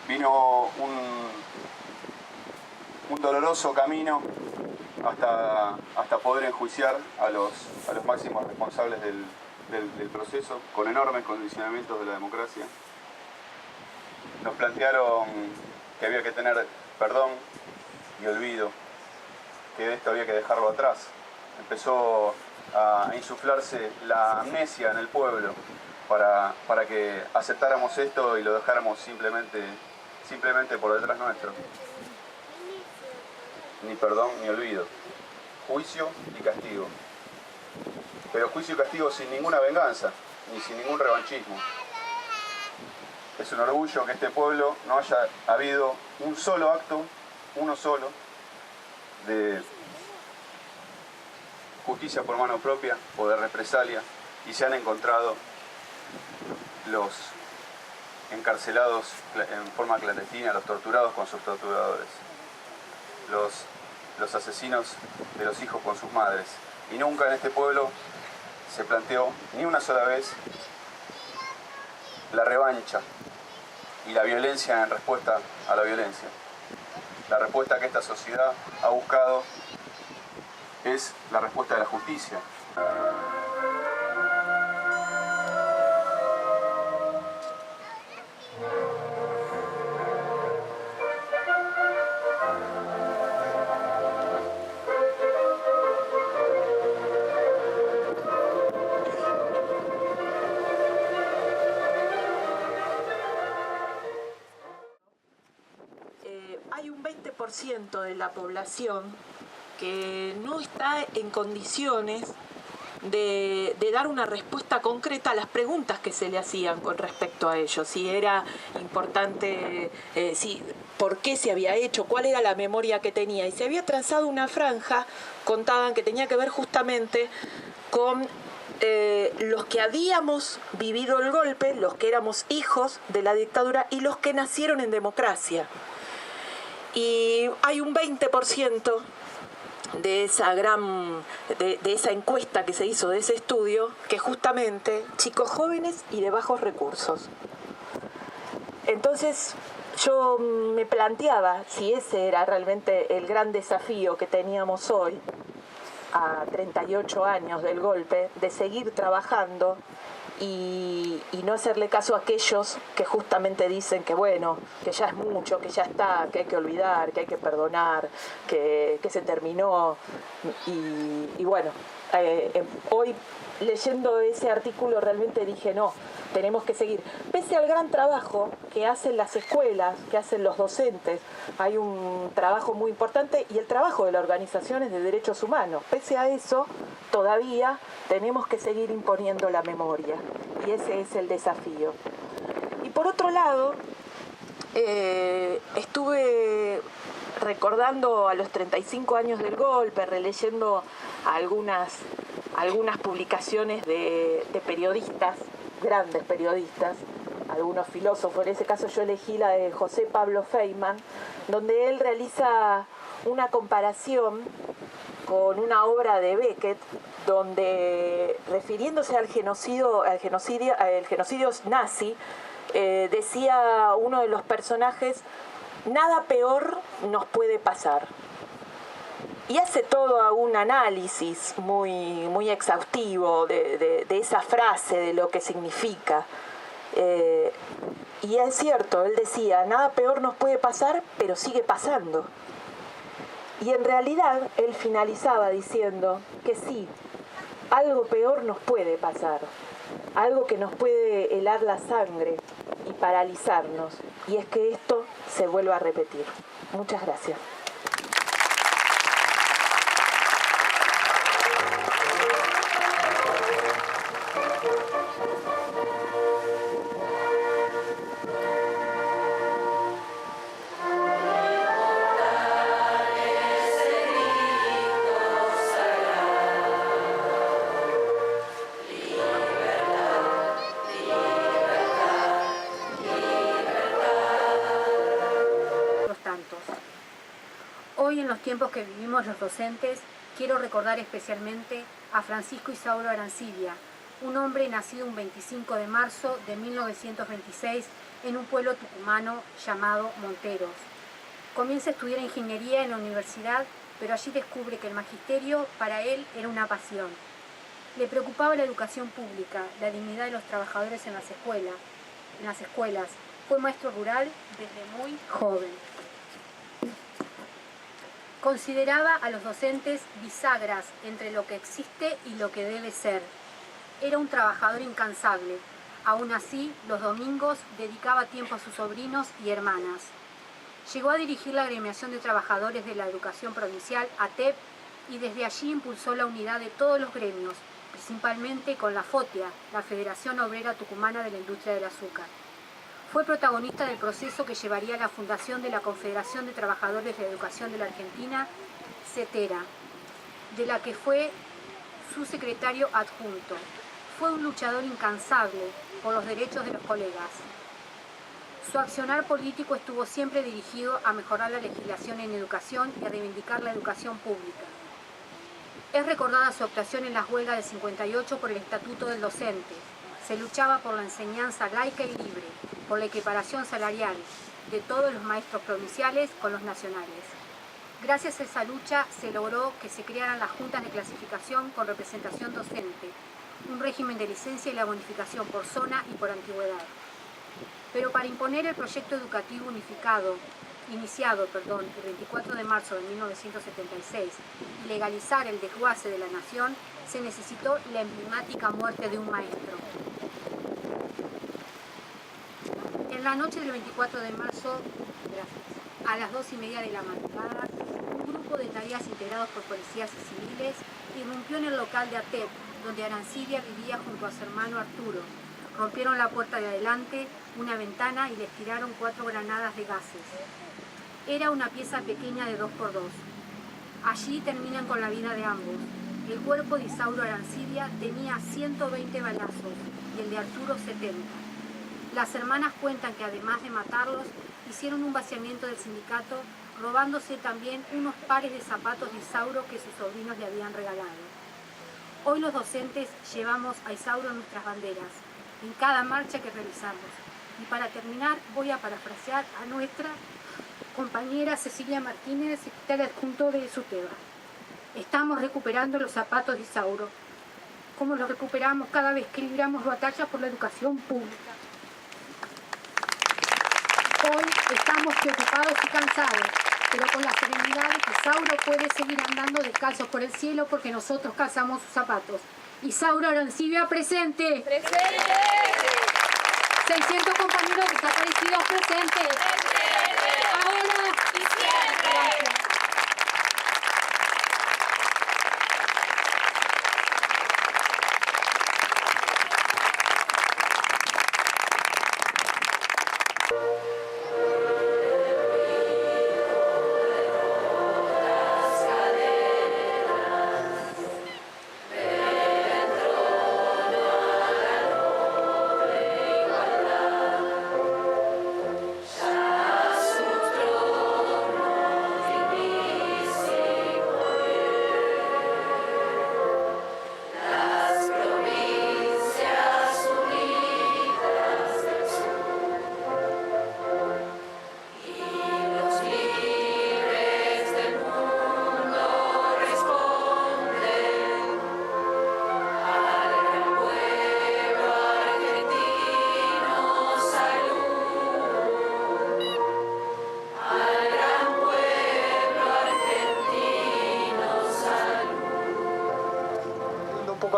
Vino un doloroso camino hasta poder enjuiciar a los máximos responsables del proceso, con enormes condicionamientos de la democracia. Nos plantearon que había que tener perdón y olvido, que esto había que dejarlo atrás. Empezó a insuflarse la amnesia en el pueblo para que aceptáramos esto y lo dejáramos simplemente por detrás nuestro. Ni perdón ni olvido, juicio y castigo. Pero juicio y castigo sin ninguna venganza, ni sin ningún revanchismo. Es un orgullo que este pueblo no haya habido un solo acto, uno solo, de justicia por mano propia o de represalia, y se han encontrado los encarcelados en forma clandestina, los torturados con sus torturadores, los asesinos de los hijos con sus madres. Y nunca en este pueblo se planteó ni una sola vez la revancha y la violencia en respuesta a la violencia. La respuesta que esta sociedad ha buscado es la respuesta de la justicia. Hay un 20% de la población que no está en condiciones de dar una respuesta concreta a las preguntas que se le hacían con respecto a ello. Si era importante, por qué se había hecho, cuál era la memoria que tenía. Y se había trazado una franja, contaban, que tenía que ver justamente con los que habíamos vivido el golpe, los que éramos hijos de la dictadura y los que nacieron en democracia. Y hay un 20% de esa encuesta que se hizo, de ese estudio, que justamente chicos jóvenes y de bajos recursos. Entonces yo me planteaba si ese era realmente el gran desafío que teníamos hoy, a 38 años del golpe, de seguir trabajando y no hacerle caso a aquellos que justamente dicen que bueno, que ya es mucho, que ya está, que hay que olvidar, que hay que perdonar, que se terminó. Y bueno, hoy leyendo ese artículo realmente dije no, tenemos que seguir. Pese al gran trabajo que hacen las escuelas, que hacen los docentes, hay un trabajo muy importante, y el trabajo de las organizaciones de derechos humanos. Pese a eso, todavía tenemos que seguir imponiendo la memoria, y ese es el desafío. Y por otro lado, estuve recordando a los 35 años del golpe, releyendo algunas publicaciones de periodistas, grandes periodistas, algunos filósofos. En ese caso yo elegí la de José Pablo Feynman, donde él realiza una comparación con una obra de Beckett, donde, refiriéndose al genocidio nazi, decía uno de los personajes: nada peor nos puede pasar. Y hace todo un análisis muy exhaustivo de esa frase, de lo que significa. Y es cierto, él decía, nada peor nos puede pasar, pero sigue pasando. Y en realidad él finalizaba diciendo que sí, algo peor nos puede pasar, algo que nos puede helar la sangre y paralizarnos, y es que esto se vuelva a repetir. Muchas gracias. Hoy, en los tiempos que vivimos los docentes, quiero recordar especialmente a Francisco Isauro Arancibia, un hombre nacido un 25 de marzo de 1926 en un pueblo tucumano llamado Monteros. Comienza a estudiar ingeniería en la universidad, pero allí descubre que el magisterio para él era una pasión. Le preocupaba la educación pública, la dignidad de los trabajadores en las escuelas. Fue maestro rural desde muy joven. Consideraba a los docentes bisagras entre lo que existe y lo que debe ser. Era un trabajador incansable. Aún así, los domingos dedicaba tiempo a sus sobrinos y hermanas. Llegó a dirigir la agremiación de trabajadores de la educación provincial, ATEP, y desde allí impulsó la unidad de todos los gremios, principalmente con la FOTIA, la Federación Obrera Tucumana de la Industria del Azúcar. Fue protagonista del proceso que llevaría a la fundación de la Confederación de Trabajadores de la Educación de la Argentina, CETERA, de la que fue su secretario adjunto. Fue un luchador incansable por los derechos de los colegas. Su accionar político estuvo siempre dirigido a mejorar la legislación en educación y a reivindicar la educación pública. Es recordada su actuación en las huelgas del 58 por el Estatuto del Docente. Se luchaba por la enseñanza laica y libre, por la equiparación salarial de todos los maestros provinciales con los nacionales. Gracias a esa lucha se logró que se crearan las juntas de clasificación con representación docente, un régimen de licencia y la bonificación por zona y por antigüedad. Pero para imponer el proyecto educativo iniciado el 24 de marzo de 1976 y legalizar el desguace de la nación, se necesitó la emblemática muerte de un maestro. En la noche del 24 de marzo, a las 2:30 de la madrugada, un grupo de tareas integrados por policías y civiles irrumpió en el local de ATEP, donde Arancibia vivía junto a su hermano Arturo. Rompieron la puerta de adelante, una ventana y les tiraron 4 granadas de gases. Era una pieza pequeña de 2x2. Allí terminan con la vida de ambos. El cuerpo de Isauro Arancibia tenía 120 balazos y el de Arturo 70. Las hermanas cuentan que además de matarlos, hicieron un vaciamiento del sindicato, robándose también unos pares de zapatos de Isauro que sus sobrinos le habían regalado. Hoy los docentes llevamos a Isauro en nuestras banderas, en cada marcha que realizamos. Y para terminar, voy a parafrasear a nuestra compañera Cecilia Martínez, secretaria adjunto de SUTEBA. Estamos recuperando los zapatos de Isauro, como los recuperamos cada vez que libramos batallas por la educación pública. Hoy estamos preocupados y cansados, pero con la serenidad de que Isauro puede seguir andando descalzo por el cielo porque nosotros calzamos sus zapatos. Isauro Arancibia, presente. ¡Presente! 600 compañeros desaparecidos, presentes. ¡Presente! Ahora y siempre. Gracias.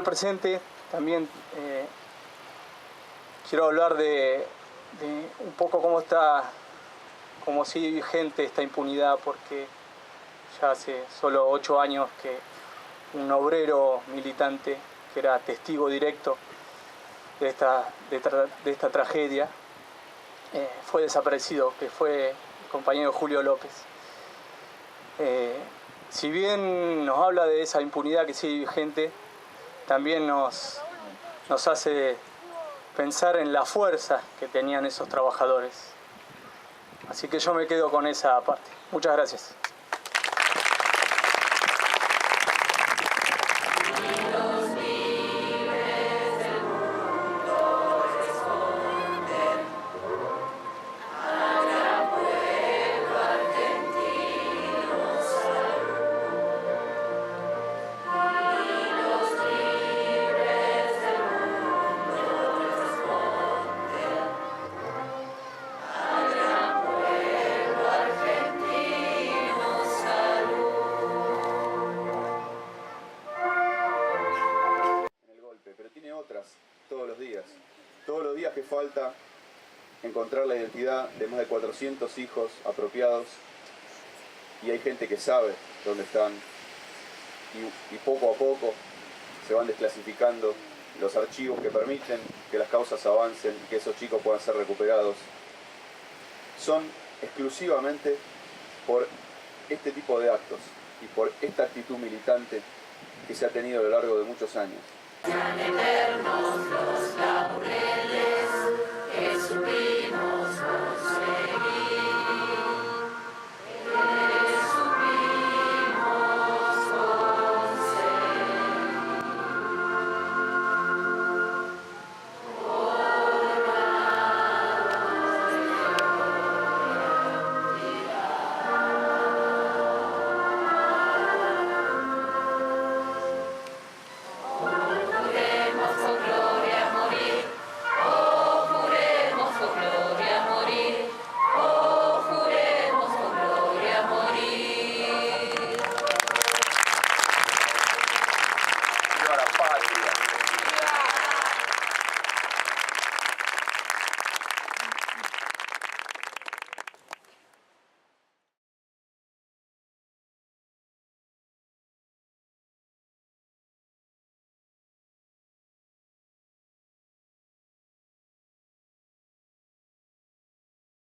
Presente, también quiero hablar de un poco cómo sigue vigente esta impunidad, porque ya hace solo 8 años que un obrero militante que era testigo directo de esta tragedia fue desaparecido, que fue el compañero Julio López. Si bien nos habla de esa impunidad que sigue vigente, también nos hace pensar en la fuerza que tenían esos trabajadores. Así que yo me quedo con esa parte. Muchas gracias. Los libres Todos los días que falta encontrar la identidad de más de 400 hijos apropiados, y hay gente que sabe dónde están, y poco a poco se van desclasificando los archivos que permiten que las causas avancen y que esos chicos puedan ser recuperados. Son exclusivamente por este tipo de actos y por esta actitud militante que se ha tenido a lo largo de muchos años. Sean eternos los